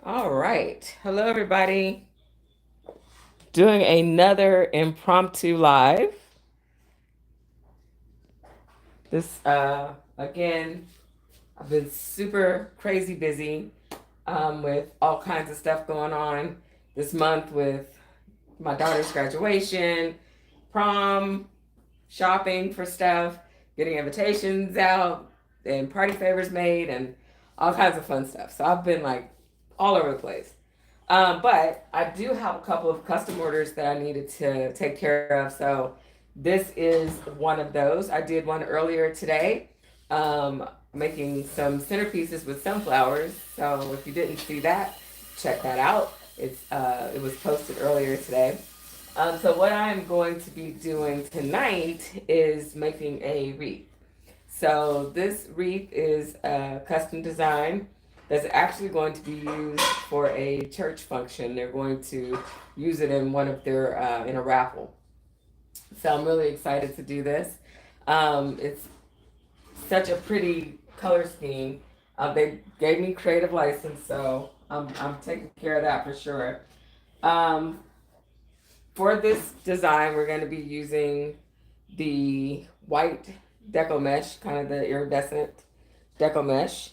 All right. Hello, everybody. Doing another impromptu live. Again, I've been super crazy busy with all kinds of stuff going on this month with my daughter's graduation, prom, shopping for stuff, getting invitations out, and party favors made, and all kinds of fun stuff. So I've been like all over the place. But I do have a couple of custom orders that I needed to take care of. So this is one of those. I did one earlier today, making some centerpieces with sunflowers. So if you didn't see that, check that out. It was posted earlier today. So what I'm going to be doing tonight is making a wreath. So this wreath is a custom design that's actually going to be used for a church function. They're going to use it in one of their in a raffle. So I'm really excited to do this. It's such a pretty color scheme. They gave me creative license, so I'm taking care of that for sure. Um, for this design, we're going to be using the white deco mesh, kind of the iridescent deco mesh.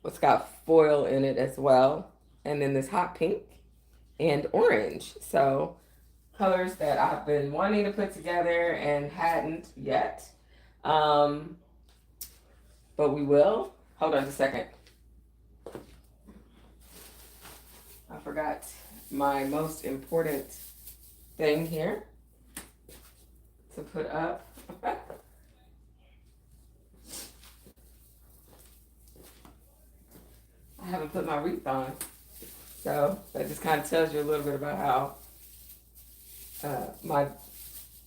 It's got foil in it as well, and then this hot pink and orange. So colors that I've been wanting to put together and hadn't yet. Um, but we will. Hold on a second. I forgot my most important thing here to put up. I haven't put my wreath on. So that just kind of tells you a little bit about how my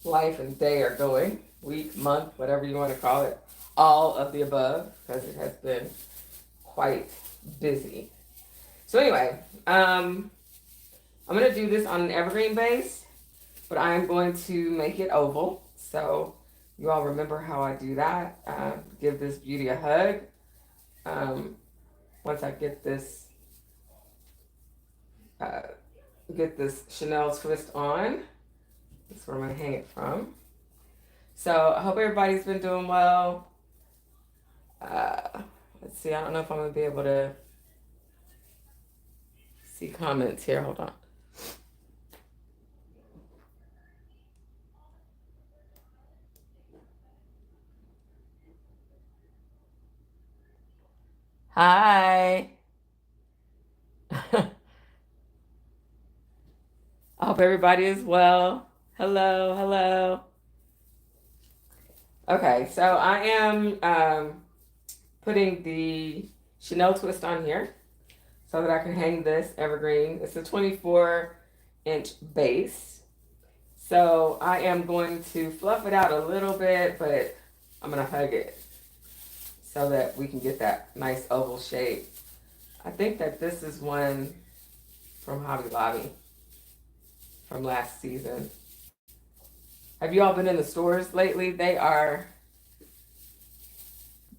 life and day are going, week, month, whatever you want to call it, all of the above, because it has been quite busy. So anyway, I'm going to do this on an evergreen base, but I am going to make it oval. So you all remember how I do that. Give this beauty a hug. Once I uh, get this Chanel twist on, that's where I'm going to hang it from. So I hope everybody's been doing well. Let's see, I don't know if I'm going to be able to see comments here. Hold on. Hi. I hope everybody is well. Hello, hello. Okay, so I am putting the Chanel twist on here so that I can hang this evergreen. It's a 24-inch base. So I am going to fluff it out a little bit, but I'm going to hug it so that we can get that nice oval shape. I think that this is one from Hobby Lobby from last season. Have you all been in the stores lately? They are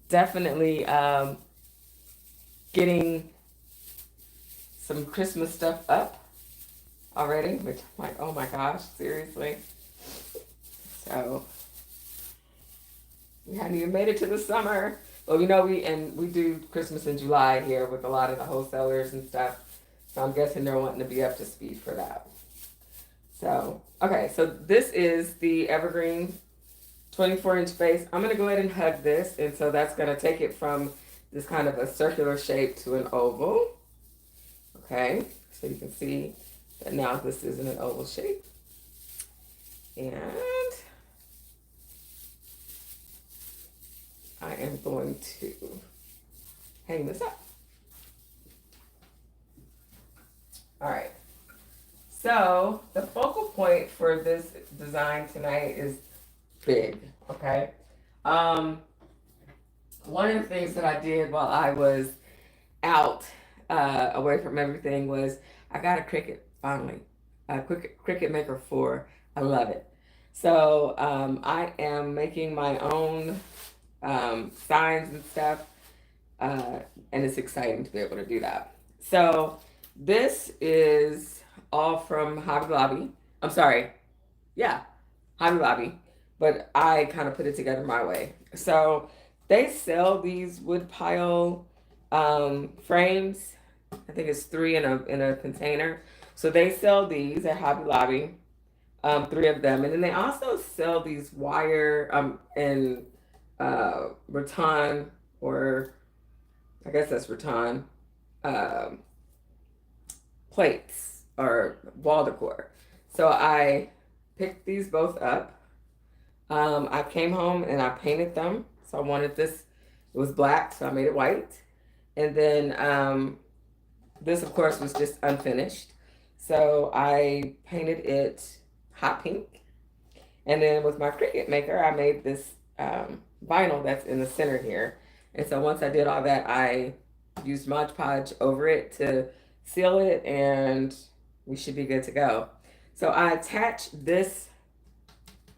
definitely getting some Christmas stuff up already, which I'm like, oh my gosh, seriously. So we hadn't even made it to the summer. But we do Christmas in July here with a lot of the wholesalers and stuff. So I'm guessing they're wanting to be up to speed for that. So okay, so this is the evergreen 24-inch base. I'm gonna go ahead and hug this, and so that's gonna take it from this kind of a circular shape to an oval. Okay, so you can see that now this is in an oval shape. And I am going to hang this up. All right. So the focal point for this design tonight is big, okay? One of the things that I did while I was out away from everything was I got a Cricut finally, a Cricut Maker 4. I love it. So I am making my own signs and stuff, and it's exciting to be able to do that. So this is all from Hobby Lobby. I'm sorry. Yeah, Hobby Lobby. But I kind of put it together my way. So they sell these wood pile frames. I think it's three in a container. So they sell these at Hobby Lobby, three of them, and then they also sell these wire and rattan, or I guess that's rattan, um, plates or wall decor. So I picked these both up. I came home and I painted them. So I wanted this, it was black, so I made it white. And then this, of course, was just unfinished. So I painted it hot pink. And then with my Cricut maker, I made this vinyl that's in the center here. And so once I did all that, I used Mod Podge over it to seal it, and we should be good to go. So I attached this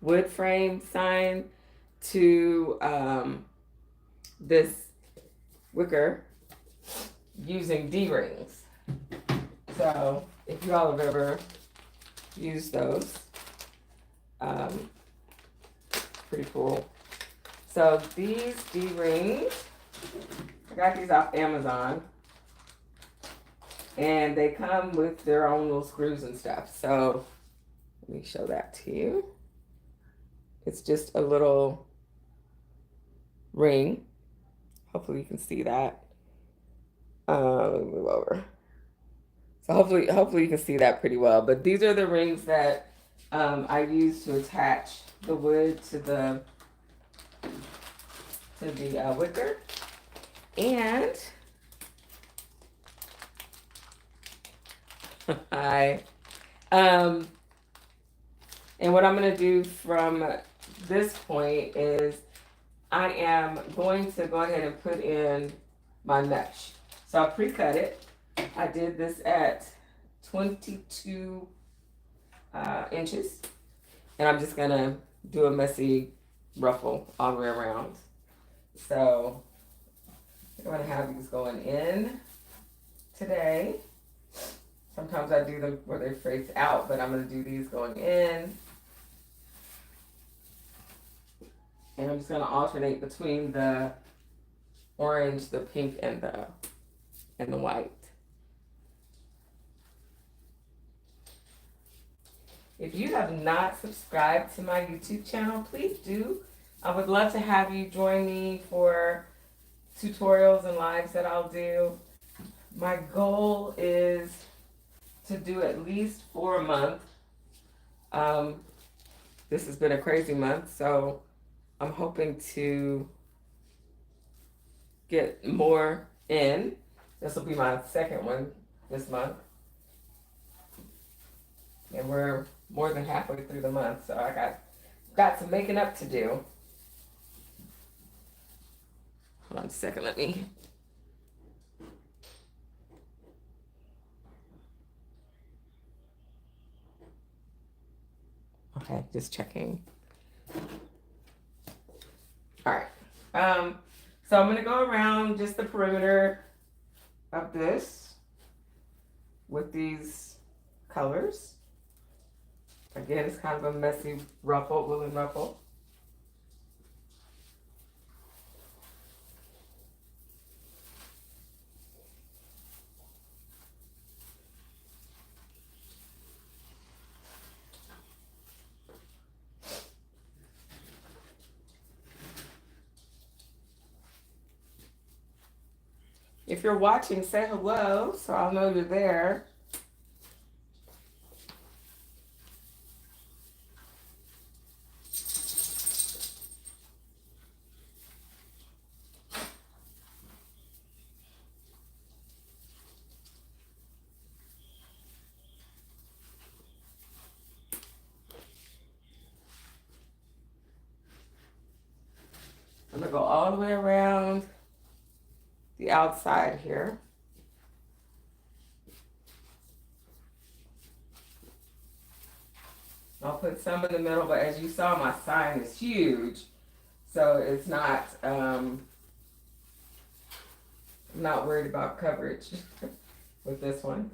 wood frame sign to this wicker using D-rings. So if you all have ever used those, pretty cool. So these D-rings, I got these off Amazon, and they come with their own little screws and stuff. So let me show that to you. It's just a little ring. Hopefully you can see that. Let me move over. So hopefully you can see that pretty well. But these are the rings that I use to attach the wood to the wicker. And and what I'm gonna do from this point is I am going to go ahead and put in my mesh. So I pre-cut it. I did this at 22 inches, and I'm just gonna do a messy ruffle all the way around. So I'm gonna have these going in today. Sometimes I do them where they face out, but I'm gonna do these going in. And I'm just gonna alternate between the orange, the pink, and the white. If you have not subscribed to my YouTube channel, please do. I would love to have you join me for tutorials and lives that I'll do. My goal is to do at least 4 a month. This has been a crazy month, so I'm hoping to get more in. This will be my second one this month. And we're more than halfway through the month, so I got some making up to do. Hold on a second, let me. Okay, just checking. All right. So I'm gonna go around just the perimeter of this with these colors. Again, it's kind of a messy ruffle, woolen ruffle. If you're watching, say hello so I'll know you're there. I'm gonna go all the way around the outside here. I'll put some in the middle, but as you saw, my sign is huge, so it's not, I'm not worried about coverage. with this one.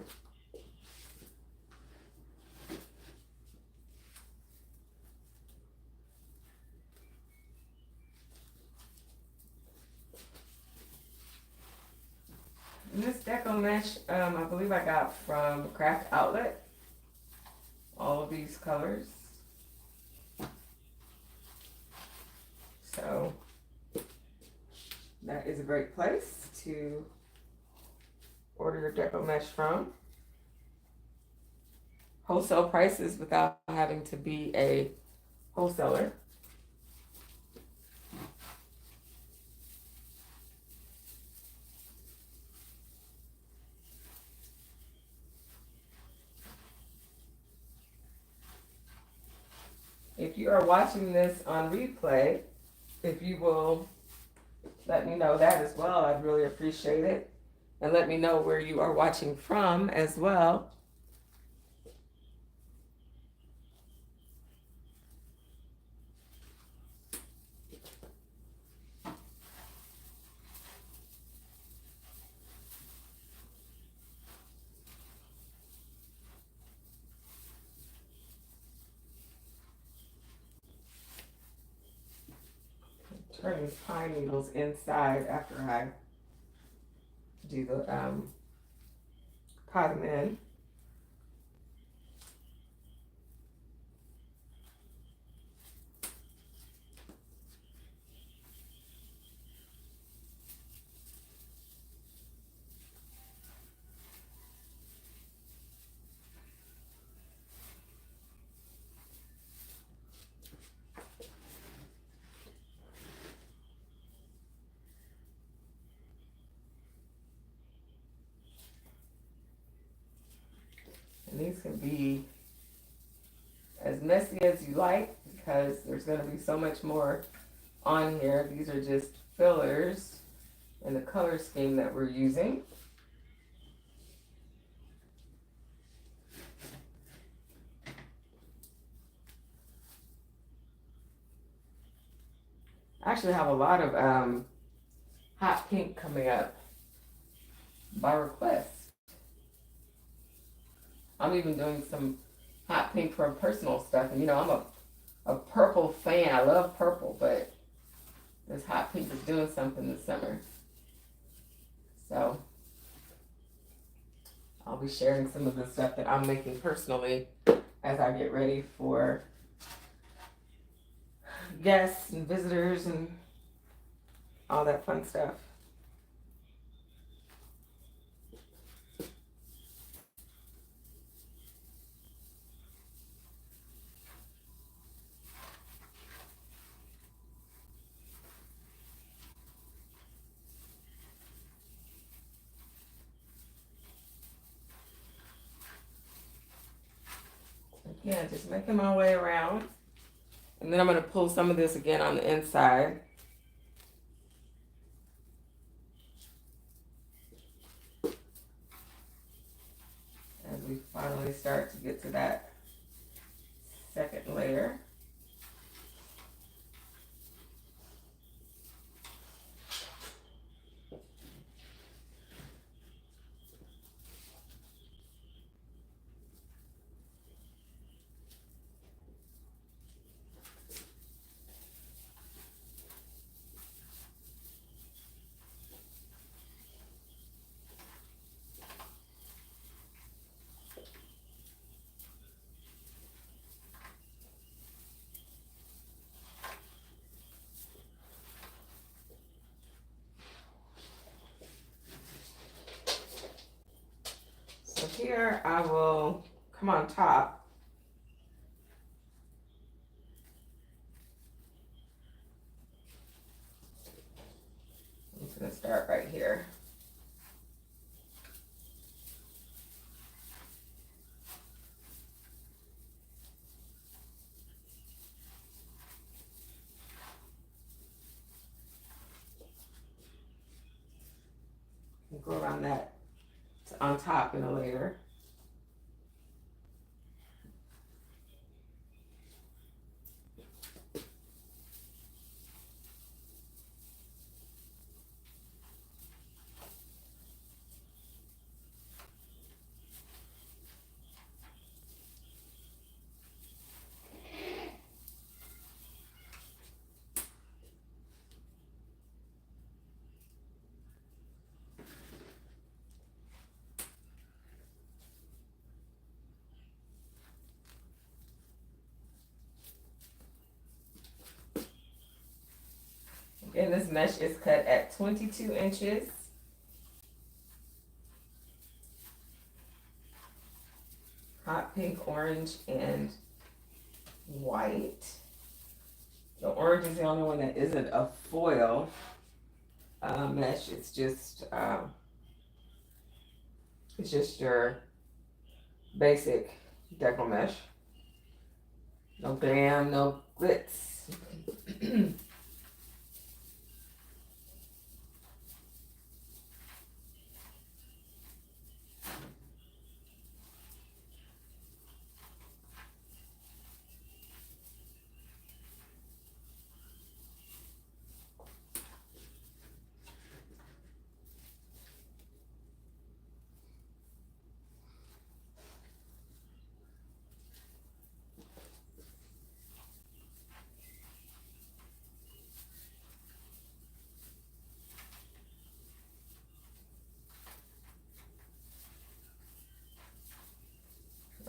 And this deco mesh, I believe I got from Craft Outlet. All of these colors. So that is a great place to order your deco mesh from. Wholesale prices without having to be a wholesaler. If you are watching this on replay, if you will let me know that as well, I'd really appreciate it. And let me know where you are watching from as well. Turn these pine needles inside after I do the pot them in. And these can be as messy as you like because there's going to be so much more on here. These are just fillers in the color scheme that we're using. I actually have a lot of hot pink coming up by request. I'm even doing some hot pink for personal stuff. And you know, I'm a purple fan. I love purple, but this hot pink is doing something this summer. So I'll be sharing some of the stuff that I'm making personally as I get ready for guests and visitors and all that fun stuff. Again, just making my way around. And then I'm going to pull some of this again on the inside. As we finally start to get to that second layer. So here I will come on top. I'm just going to start right here. And go around that on top in a layer. And this mesh is cut at 22 inches. Hot pink, orange, and white. The orange is the only one that isn't a foil mesh. It's just your basic deco mesh. No glam, no glitz.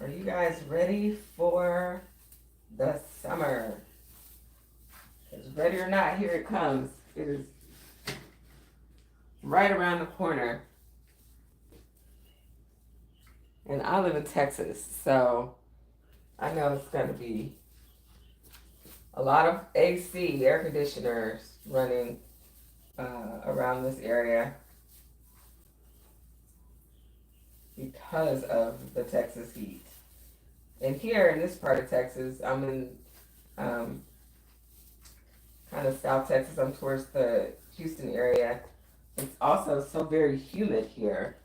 Are you guys ready for the summer? Because ready or not, here it comes. It is right around the corner. And I live in Texas, so I know it's going to be a lot of AC, air conditioners running around this area because of the Texas heat. And here in this part of Texas, I'm in kind of South Texas. I'm towards the Houston area. It's also so very humid here.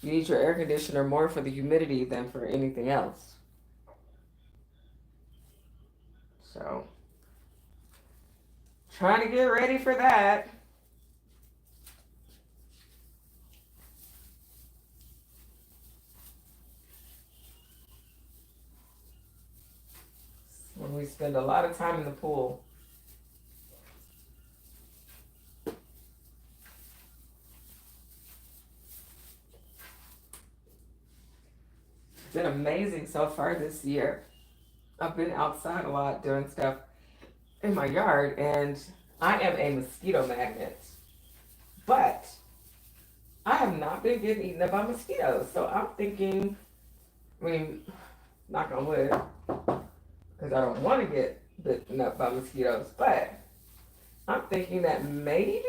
You need your air conditioner more for the humidity than for anything else. So, trying to get ready for that. When we spend a lot of time in the pool. It's been amazing so far this year. I've been outside a lot doing stuff in my yard, and I am a mosquito magnet. But I have not been getting eaten up by mosquitoes. So I'm thinking, I mean, knock on wood, because I don't want to get bitten up by mosquitoes, but I'm thinking that maybe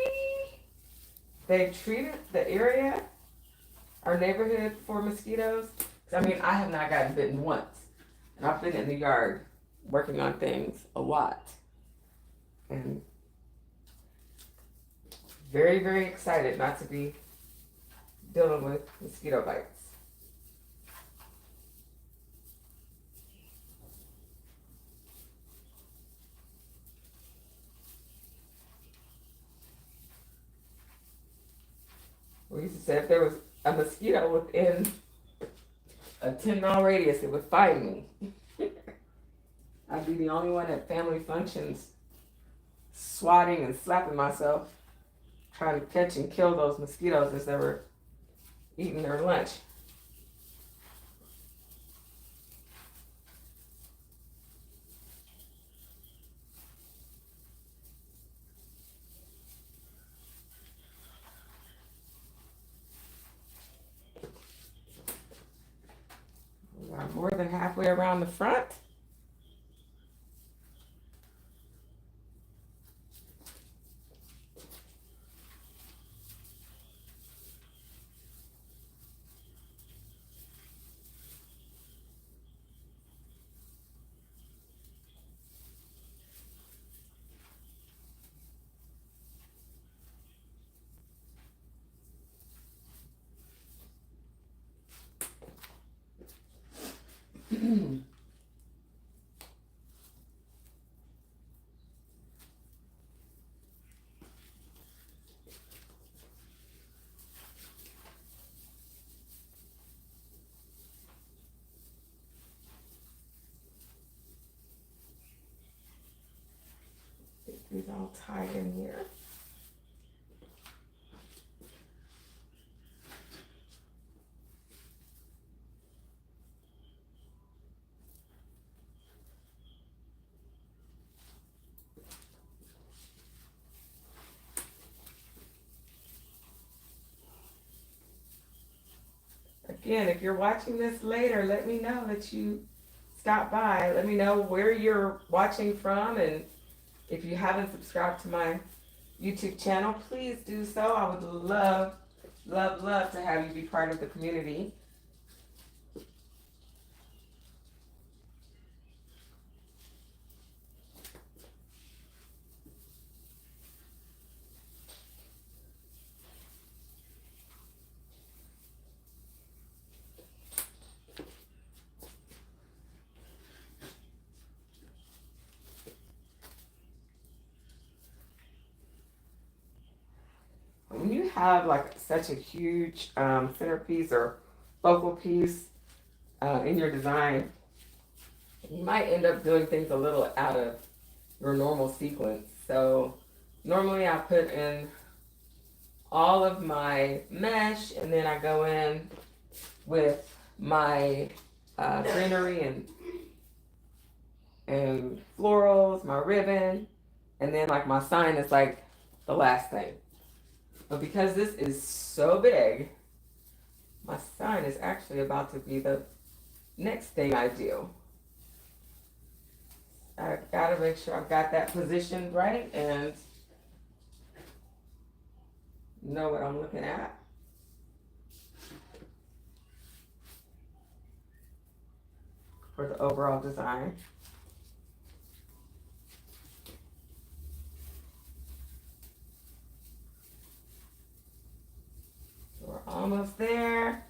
they've treated the area, our neighborhood, for mosquitoes. I mean, I have not gotten bitten once, and I've been in the yard working on things a lot, and very, very excited not to be dealing with mosquito bites. We used to say if there was a mosquito within a 10-mile radius, it would find me. I'd be the only one at family functions swatting and slapping myself, trying to catch and kill those mosquitoes as they were eating their lunch. We are more than halfway around the front. These all tied in here. again, if you're watching this later, let me know that you stopped by. Let me know where you're watching from, and if you haven't subscribed to my YouTube channel, please do so. I would love, love, love to have you be part of the community. When you have like such a huge centerpiece or focal piece in your design, you might end up doing things a little out of your normal sequence. So normally I put in all of my mesh, and then I go in with my greenery and florals, my ribbon, and then like my sign is like the last thing. But because this is so big, my sign is actually about to be the next thing I do. I gotta make sure I've got that positioned right and know what I'm looking at. For the overall design. So we're almost there.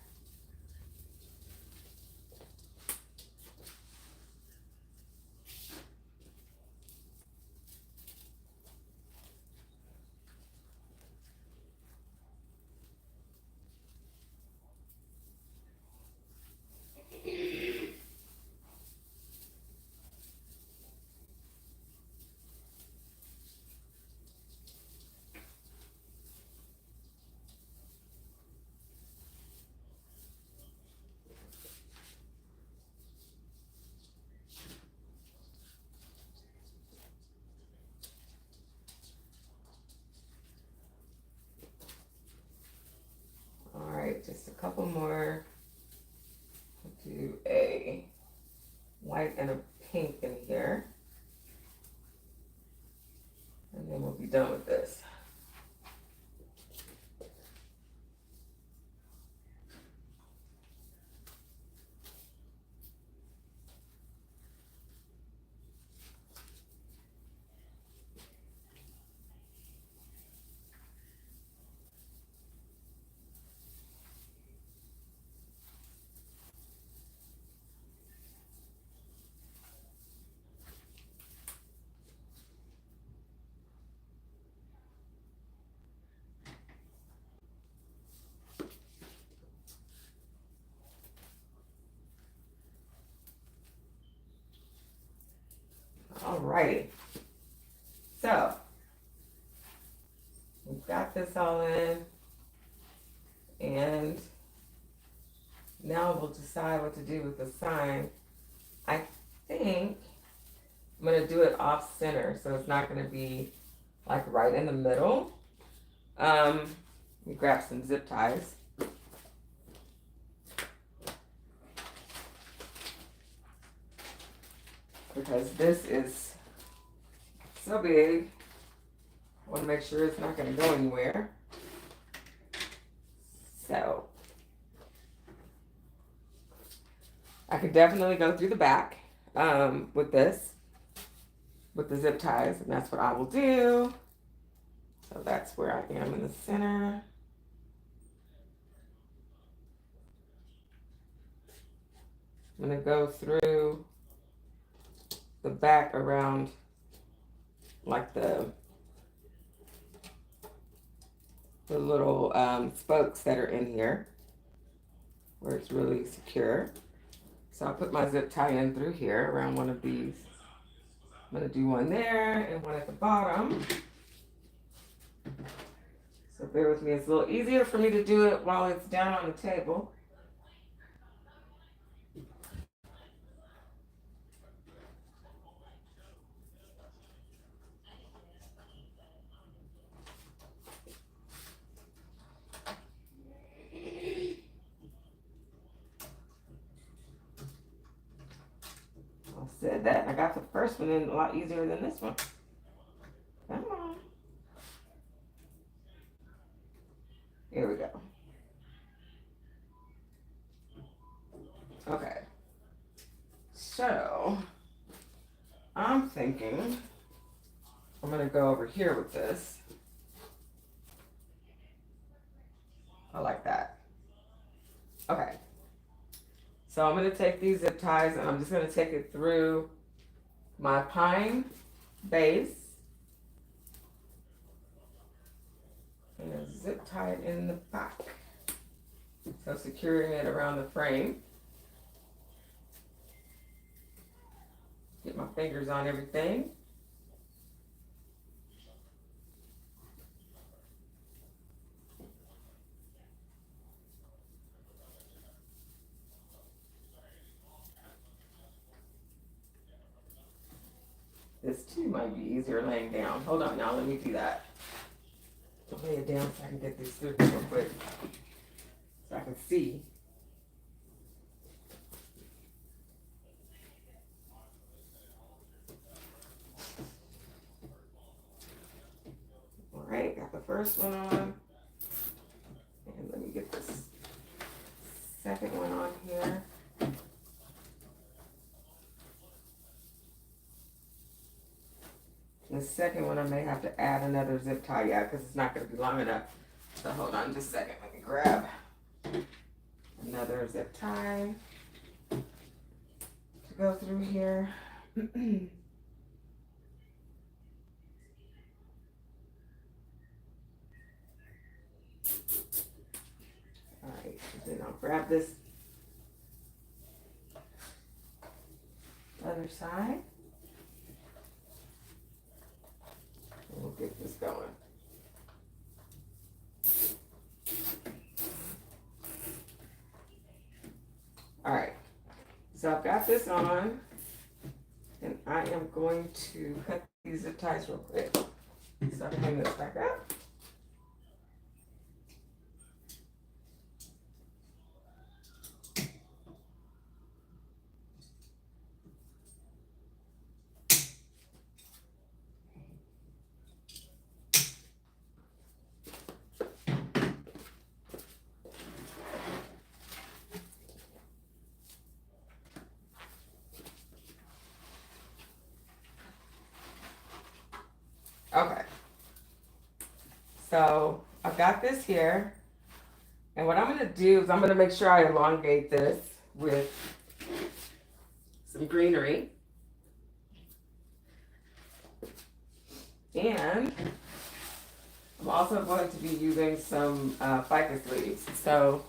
All right, just a couple more. I'll do a white and a pink in here. And then we'll be done with this. All right. So we've got this all in, and now we'll decide what to do with the sign. I think I'm gonna do it off center, so it's not gonna be like right in the middle. Let me grab some zip ties. Because this is so big, I want to make sure it's not going to go anywhere. So I could definitely go through the back with this, with the zip ties, and that's what I will do. So that's where I am in the center. I'm going to go through the back around like the little spokes that are in here where it's really secure. So I'll put my zip tie in through here around one of these. I'm going to do one there and one at the bottom. So bear with me, it's a little easier for me to do it while it's down on the table. said that. I got the first one in a lot easier than this one. Come on. Here we go. Okay. So, I'm thinking I'm going to go over here with this. I like that. Okay. So I'm going to take these zip ties and I'm just going to take it through my pine base. And zip tie it in the back. So securing it around the frame. Get my fingers on everything. This too might be easier laying down. Hold on now, let me do that. I'll lay it down so I can get this through real quick. So I can see. All right, got the first one on. And let me get this second one on here. The second one I may have to add another zip tie, yeah, because it's not going to be long enough. So hold on just a second. Let me grab another zip tie to go through here. All right, then I'll grab this other side. And we'll get this going. All right, so I've got this on, and I am going to cut these zip ties real quick. So I can hang this back up. Okay, so I've got this here, and what I'm going to do is I'm going to make sure I elongate this with some greenery, and I'm also going to be using some ficus leaves. So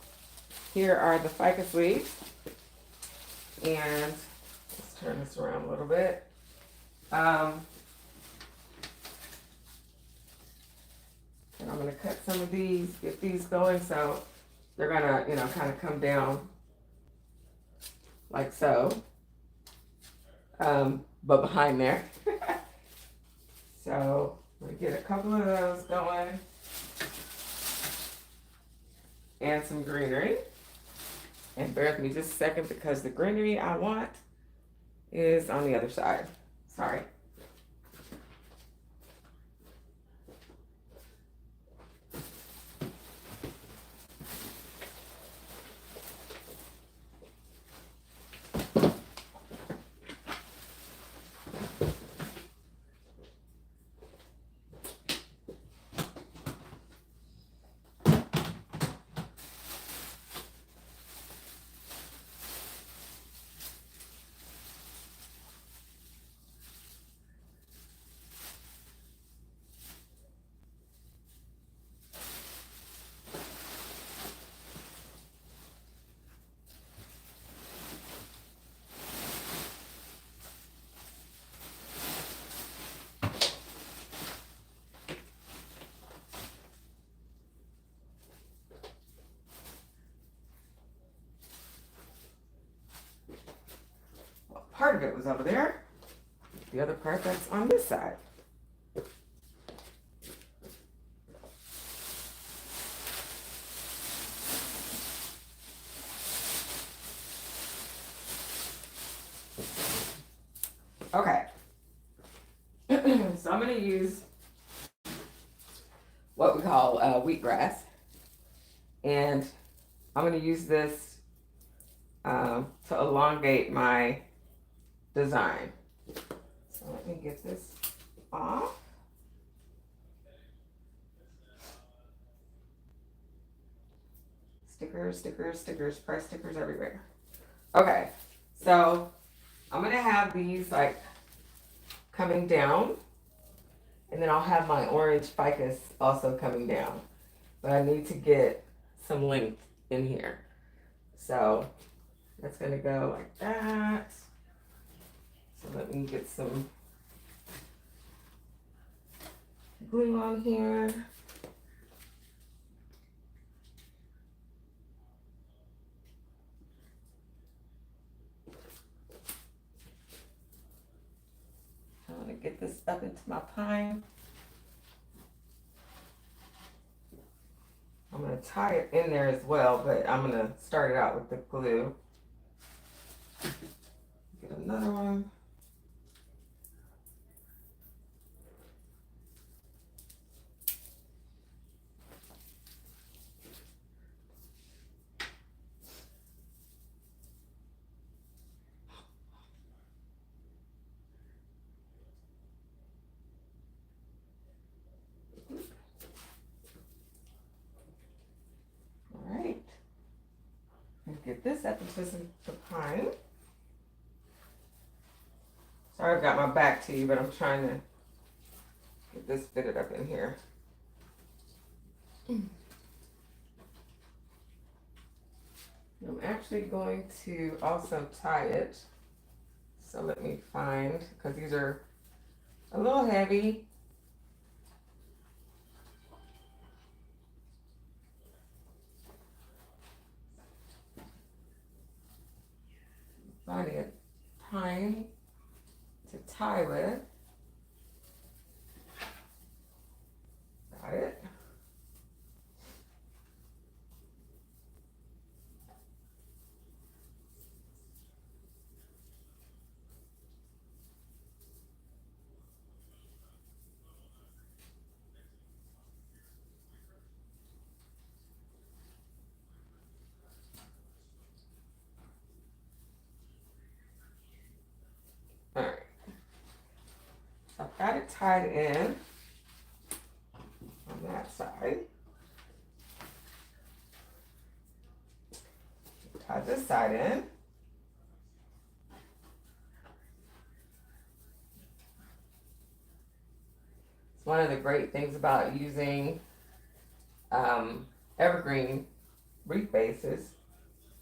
here are the ficus leaves, and let's turn this around a little bit. And I'm going to cut some of these, get these going, so they're going to, you know, kind of come down like so, but behind there. So I'm going to get a couple of those going and some greenery. And bear with me just a second because the greenery I want is on the other side. Sorry. Part of it was over there. The other part that's on this side. I'm going to use what we call wheatgrass. And I'm going to use this to elongate my design. So let me get this off. Stickers, stickers, stickers, press stickers everywhere. Okay, so I'm gonna have these like coming down, and then I'll have my orange ficus also coming down. But I need to get some length in here. So that's gonna go like that. So let me get some glue on here. I want to get this up into my pine. I'm going to tie it in there as well, but I'm going to start it out with the glue. Get another one. Alright. Get this up into the pine. Sorry I've got my back to you, but I'm trying to get this fitted up in here. I'm actually going to also tie it. So let me find, because these are a little heavy. Finding a pine to tie with. Got it. All right. So I've got it tied in on that side. Tie this side in. It's one of the great things about using evergreen wreath bases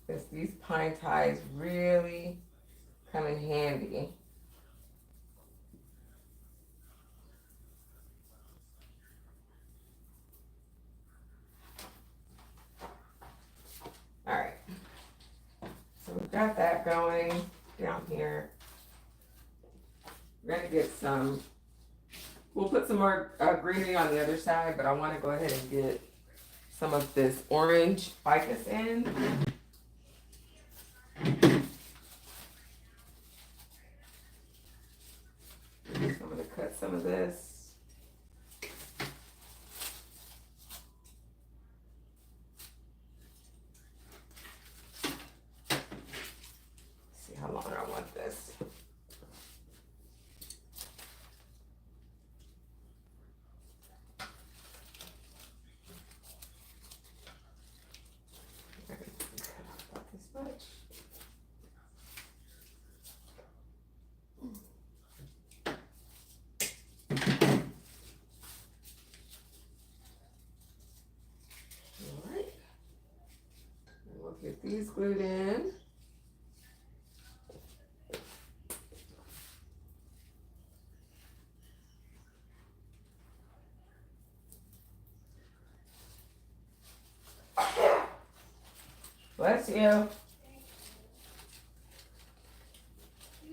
is these pine ties really come in handy. All right, so we've got that going down here. We're gonna get some, we'll put some more greenery on the other side, but I wanna go ahead and get some of this orange ficus in. So I'm gonna cut some of this. See how long I want this. About this much. Alright. And we'll get these glued in. Bless you. You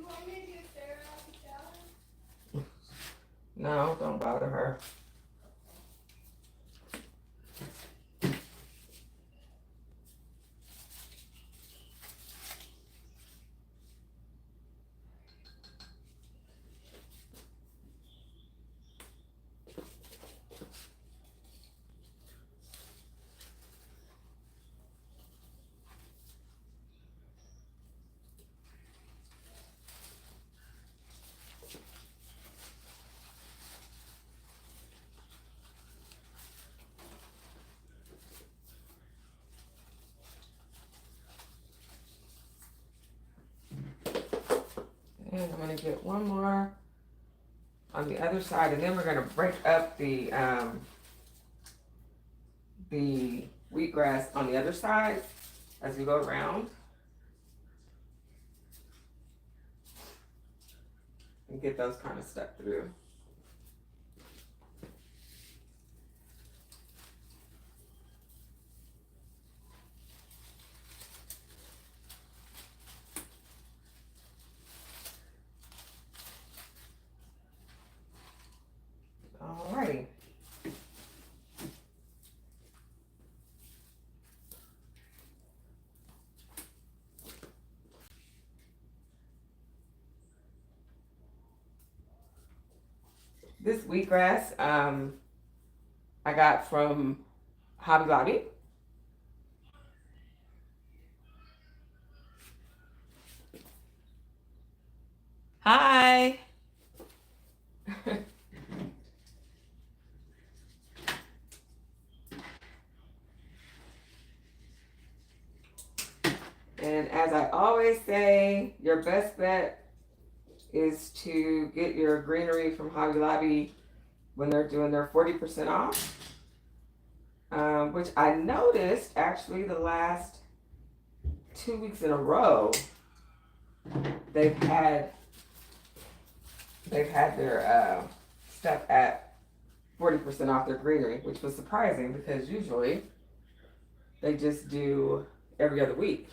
want me to get Sarah out the shower? No, don't bother her. And I'm gonna get one more on the other side, and then we're gonna break up the wheatgrass on the other side as we go around. And get those kind of stuck through. Alrighty. This wheatgrass I got from Hobby Lobby. Hi. And as I always say, your best bet is to get your greenery from Hobby Lobby when they're doing their 40% off. Which I noticed actually the last 2 weeks in a row, they've had their stuff at 40% off their greenery, which was surprising because usually they just do every other week.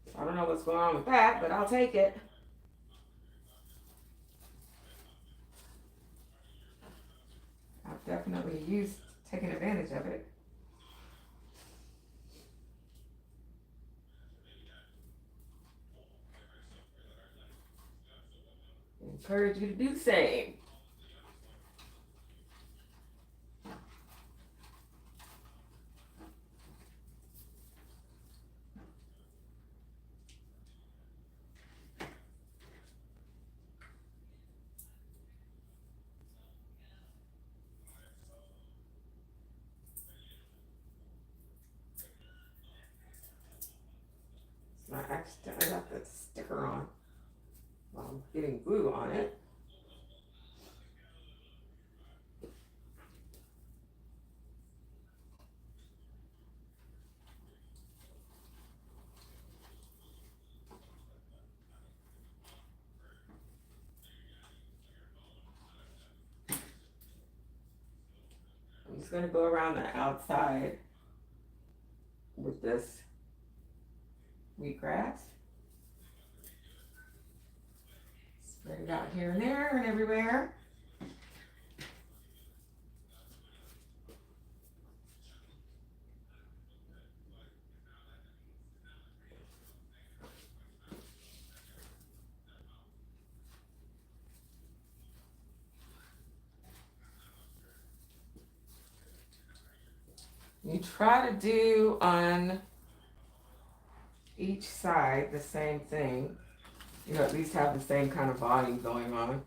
So I don't know what's going on with that, but I'll take it. I've definitely taken advantage of it. Encourage you to do the same. I accidentally got the sticker on while I'm getting glue on it. I'm just going to go around the outside with this wheatgrass. Spread it out here and there and everywhere. You try to do on each side the same thing. You know, at least have the same kind of volume going on.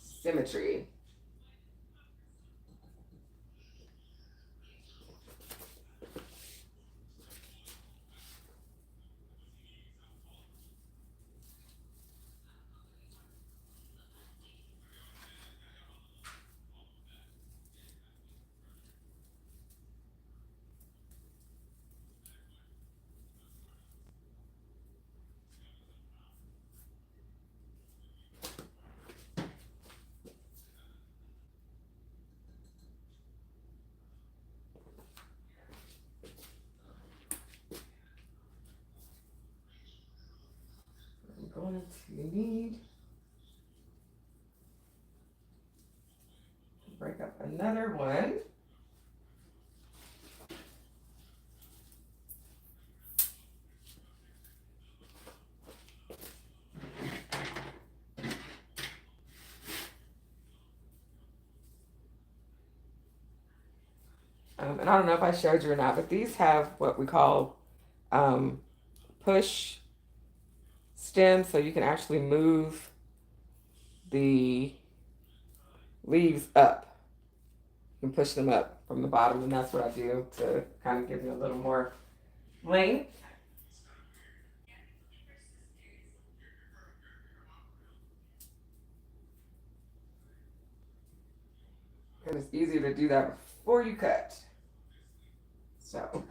Symmetry. Going to need to break up another one. And I don't know if I showed you or not, but these have what we call push stems, so you can actually move the leaves up. You can push them up from the bottom, and that's what I do to kind of give you a little more length. And it's easier to do that before you cut. So.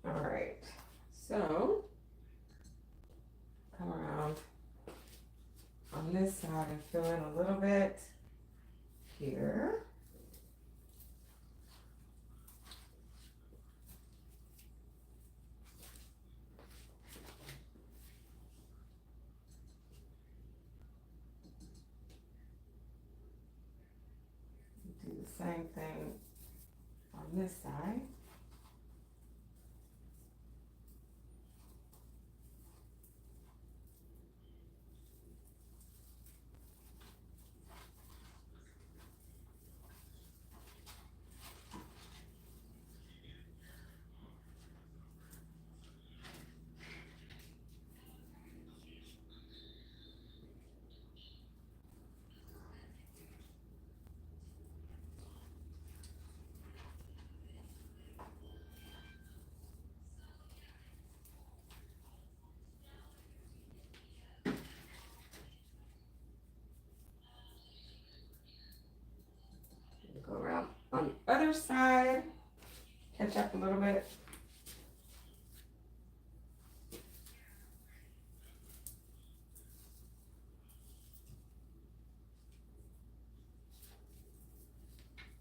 All right, so come around on this side and fill in a little bit here. Do the same thing on this side. Go around on the other side, catch up a little bit.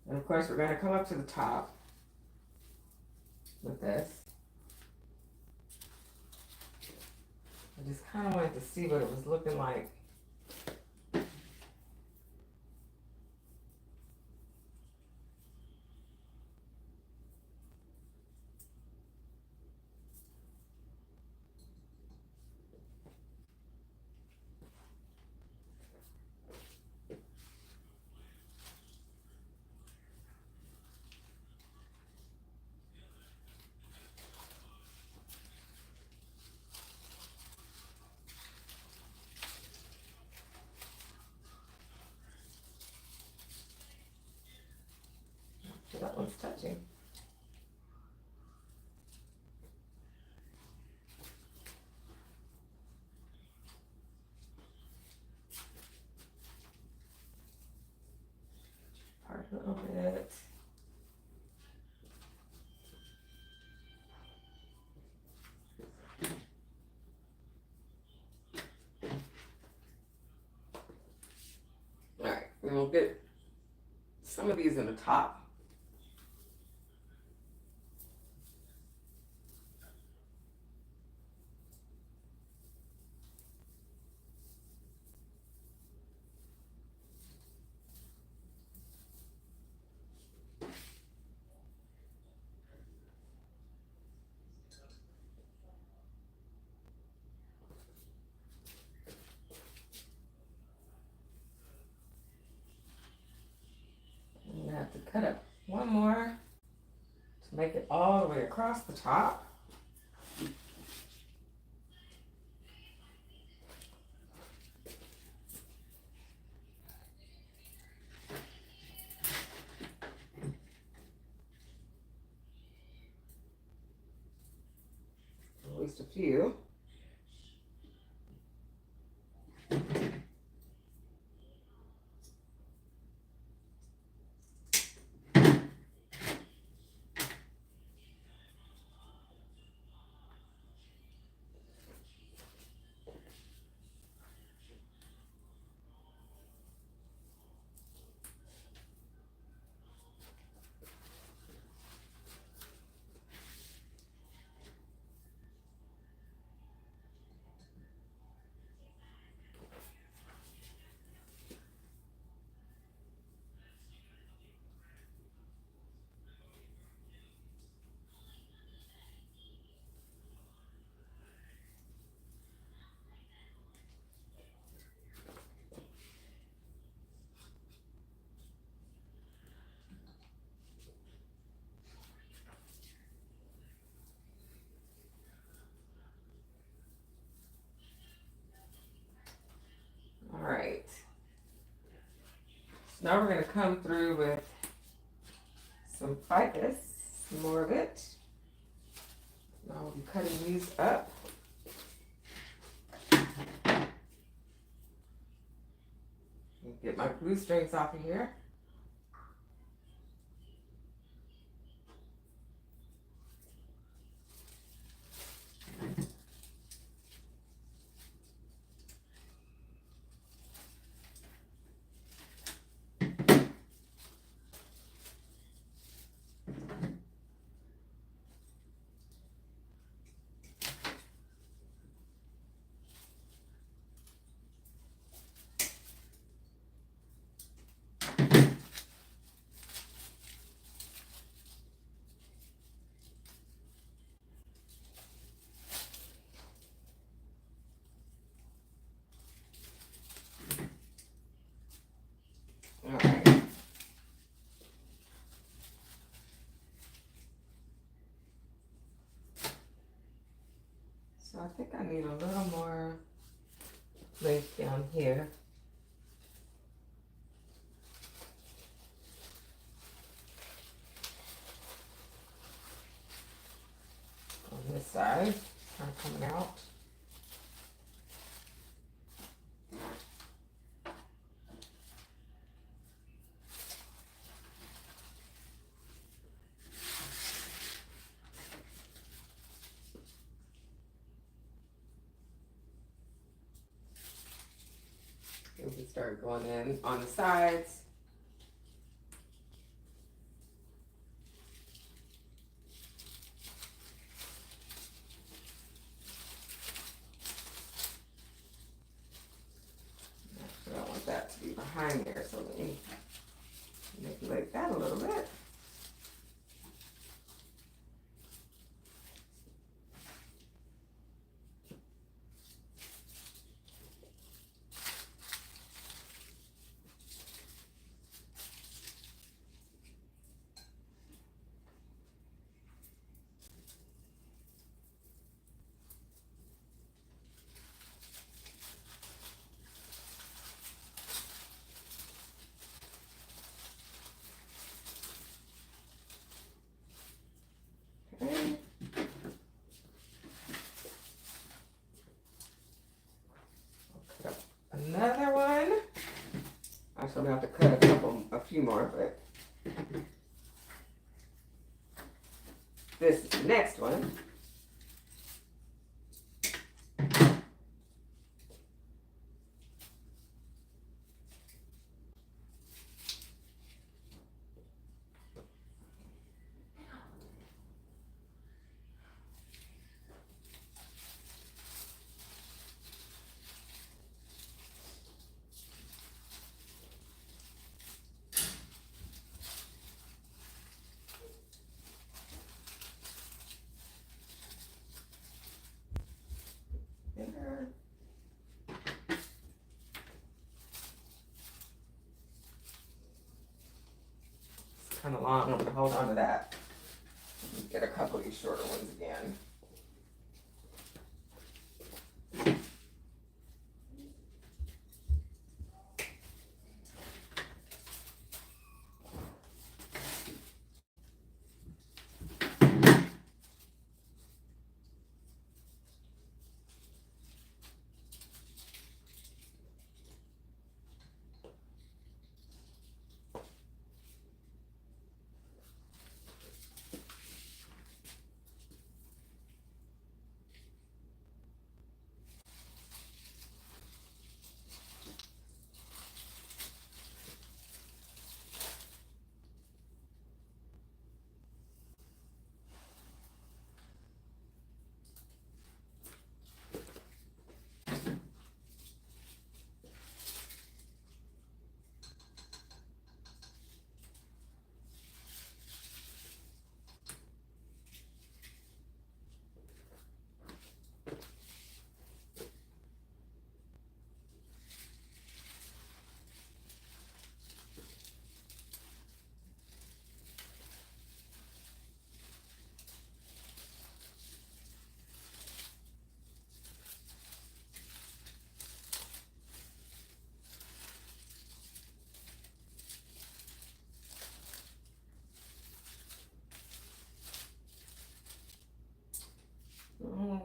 And of course, we're going to come up to the top with this. I just kind of wanted to see what it was looking like. So that one's touching. Part a little bit. All right, and we'll get some of these in the top. And you have to cut up one more to make it all the way across the top. At least a few. Now we're gonna come through with some ficus, some more of it. Now we'll be cutting these up. Get my glue strings off of here. Alright. So I think I need a little more length down here. On this side, kind of coming out. We can start going in on the sides. Actually, I don't want that to be behind there, so let me manipulate that a little bit. Okay. Cut up another one. Actually, I'm gonna have to cut a few more, but this is the next one. There. It's kind of long. I'm gonna hold on to that. Get a couple of these shorter ones again.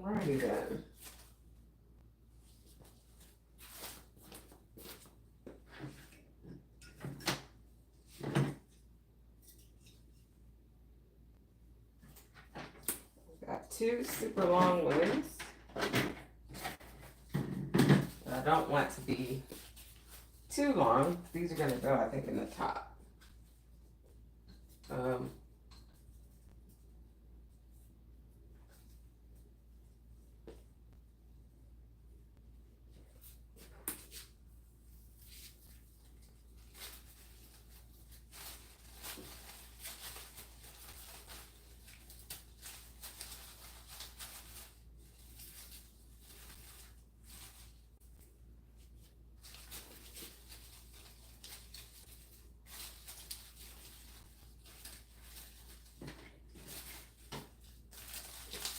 Alrighty then. Got two super long ones. I don't want to be too long. These are gonna go, I think, in the top.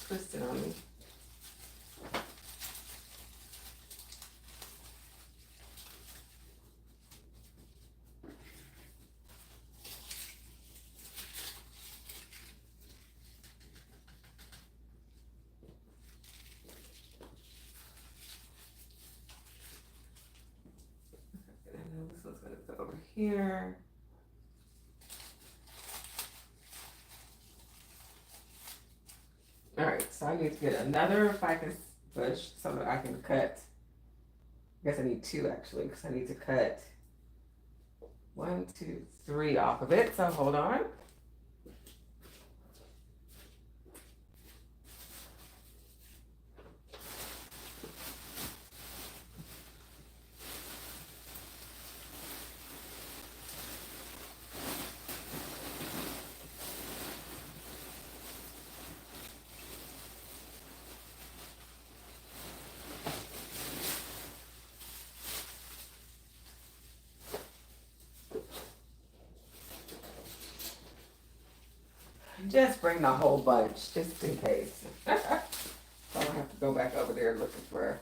Twist it on me. And then this one's gonna go over here. Alright, so I need to get another ficus bush so that I can cut. I guess I need two actually, because I need to cut 1, 2, 3 off of it. So hold on. Just bring the whole bunch, just in case. So I don't have to go back over there looking for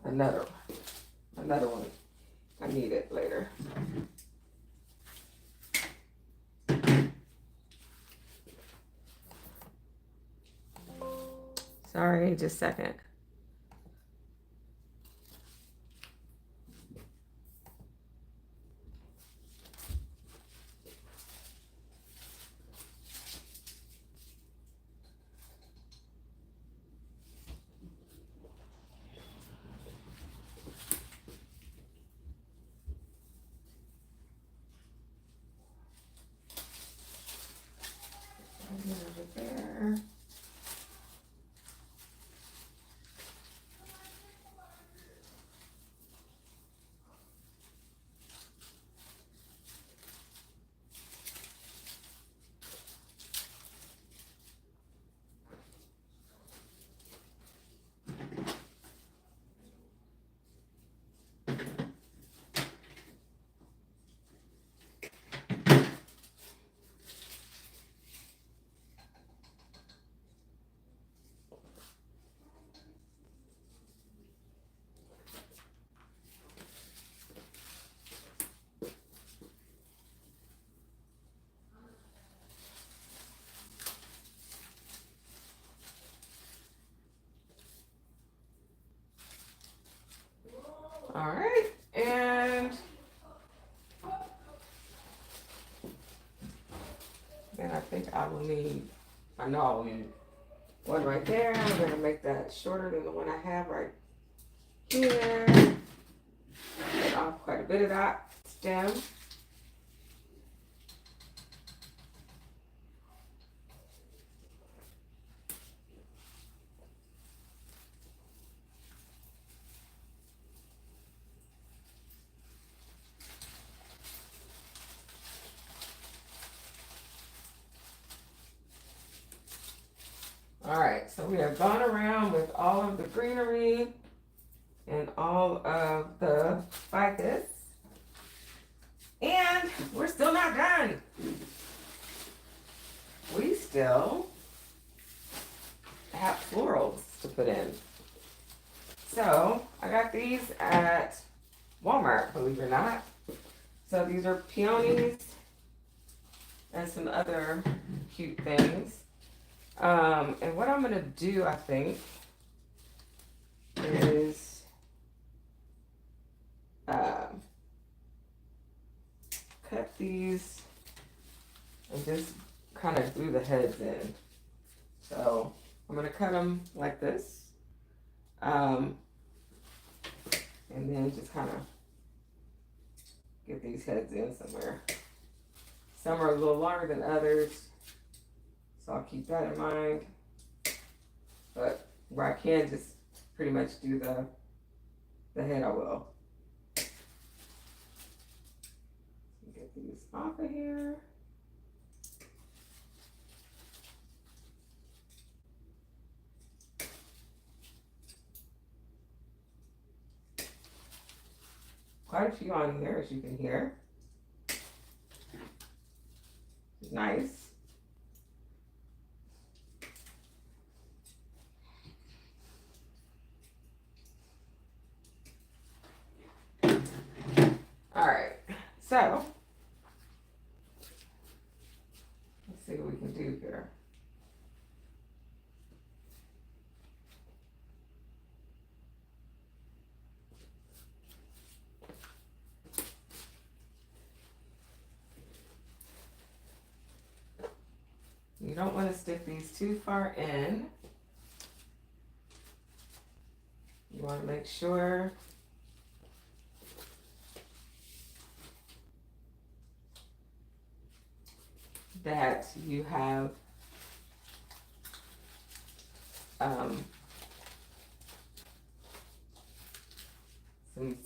another one. I need it later. Sorry, just a second. Over there. All right, and then I think I will need, I know I will need one right there. I'm gonna make that shorter than the one I have right here. Get off quite a bit of that stem. All right, so we have gone around with all of the greenery and all of the ficus, and we're still not done. We still have florals to put in. So I got these at Walmart, believe it or not. So these are peonies and some other cute things. And what I'm gonna do, I think, is cut these and just kind of glue the heads in. So I'm gonna cut them like this, and then just kind of get these heads in somewhere. Some are a little longer than others, so I'll keep that in mind. But where I can just pretty much do the head, I will. Get these off of here. Quite a few on here, as you can hear. Nice. All right, so let's see what we can do here. You don't want to stick these too far in. You want to make sure that you have some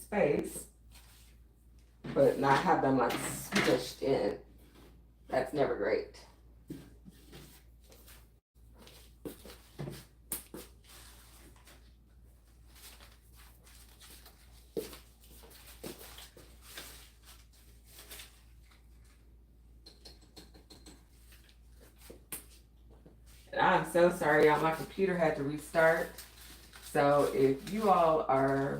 space, but not have them like squished in. That's never great. I'm so sorry, y'all. My computer had to restart. So if you all are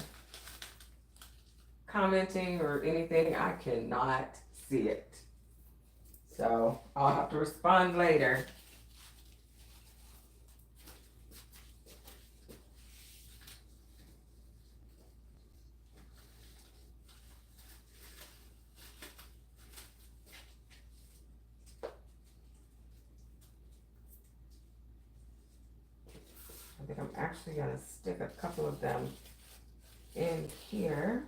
commenting or anything, I cannot see it. So I'll have to respond later. I think I'm actually going to stick a couple of them in here.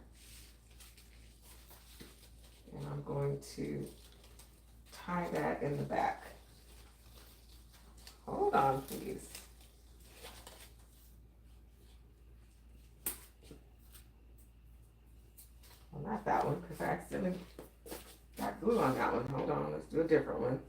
And I'm going to tie that in the back. Hold on, please. Well, not that one, because I accidentally got glue on that one. Hold on, let's do a different one.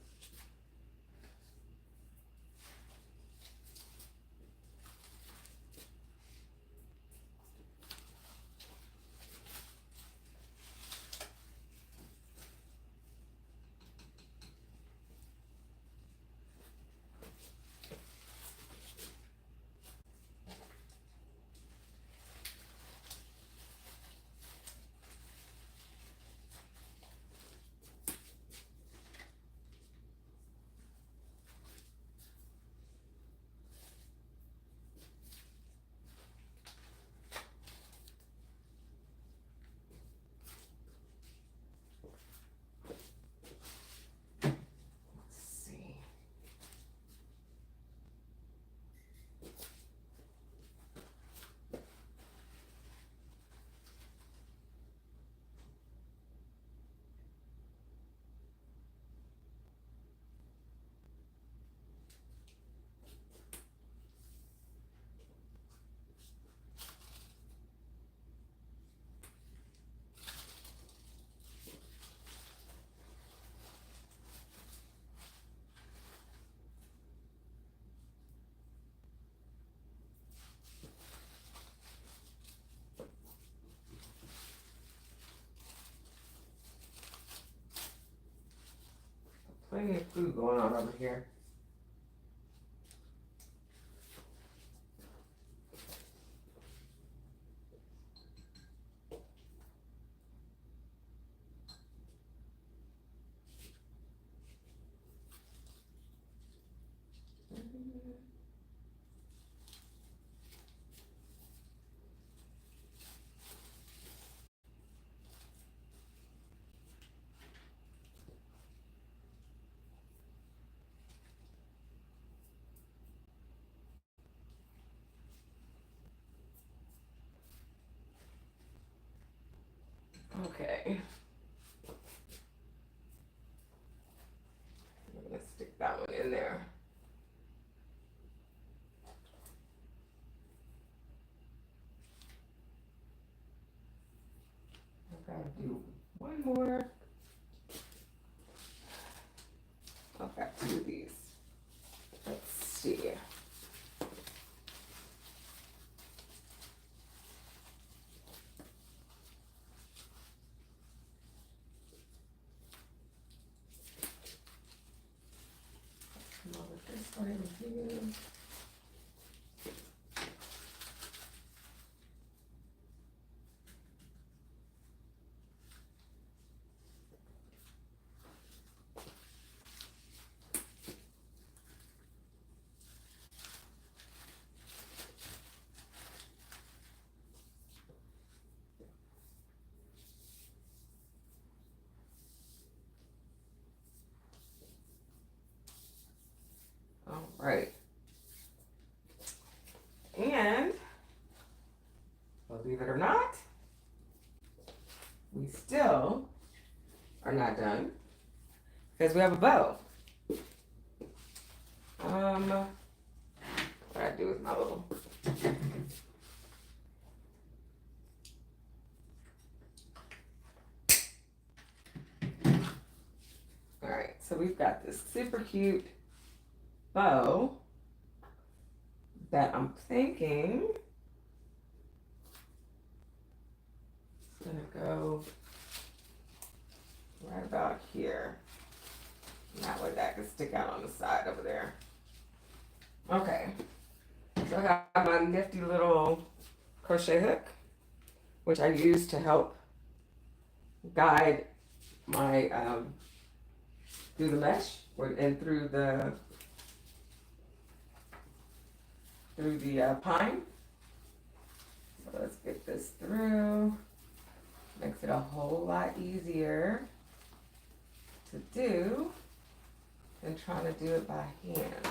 Plenty of glue going on over here. Okay. I'm gonna stick that one in there. I gotta do one more. I've got two of these. Let's see. Come on with this one here. All right. And believe it or not, we still are not done because we have a bow. What do I do with my little? All right, so we've got this super cute bow that I'm thinking is gonna go right about here. And that way that can stick out on the side over there. Okay, so I have my nifty little crochet hook, which I use to help guide my through the mesh and through the pine. So let's get this through. Makes it a whole lot easier to do than trying to do it by hand.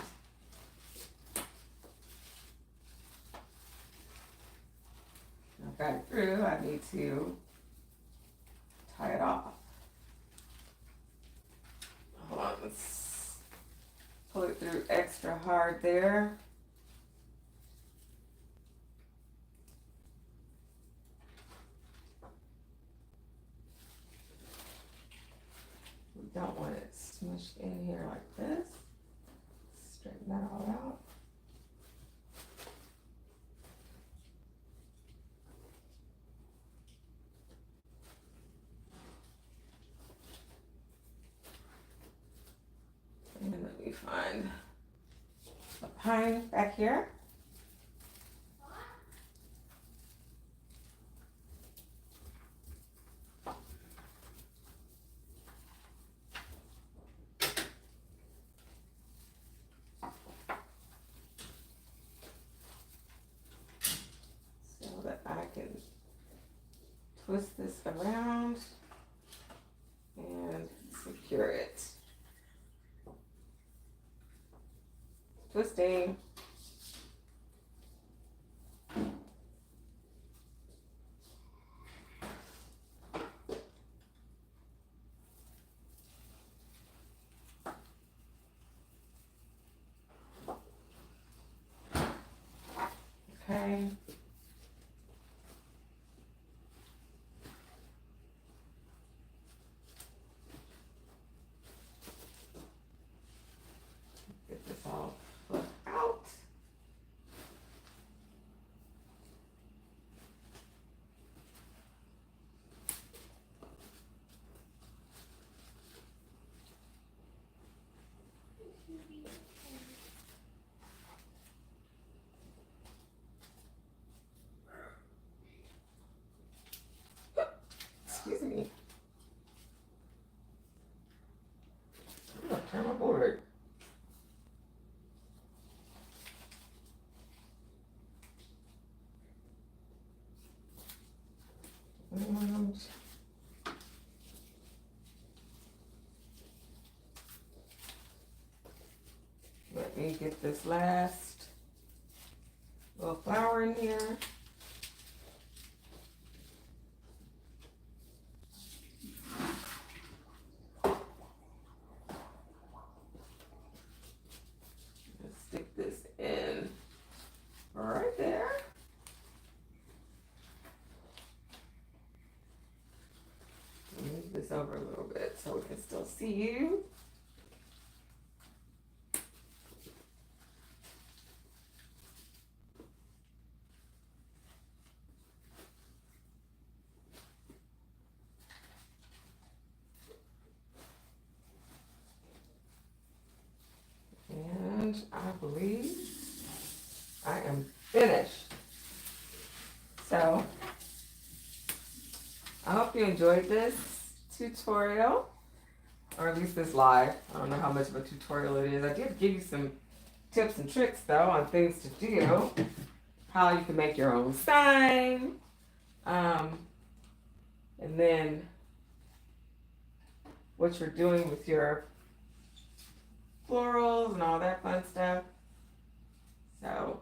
I've got it through, I need to tie it off. Hold on, let's pull it through extra hard there. We don't want it smushed in here like this. Straighten that all out. And let me find a pine back here. So that I can twist this around and secure it. Twisting. Okay. Get this all flipped out. me get this last little flower in here. Let's stick this in right there. Move this over a little bit so we can still see you. And I believe I am finished. So I hope you enjoyed this tutorial, or at least this live. I don't know how much of a tutorial it is. I did give you some tips and tricks though on things to do, how you can make your own sign, and then what you're doing with your florals and all that fun stuff. So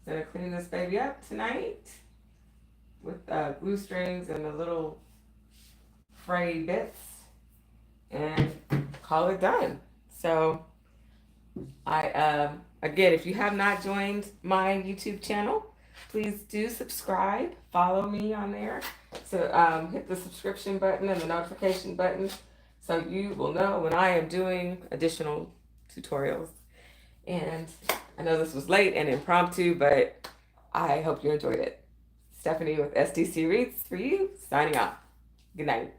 I'm gonna clean this baby up tonight with glue strings and the little frayed bits and call it done. So again, if you have not joined my YouTube channel, please do subscribe, follow me on there. So hit the subscription button and the notification button so you will know when I am doing additional tutorials. And I know this was late and impromptu, but I hope you enjoyed it. Stephanie with SDC Wreaths for you, signing off. Good night.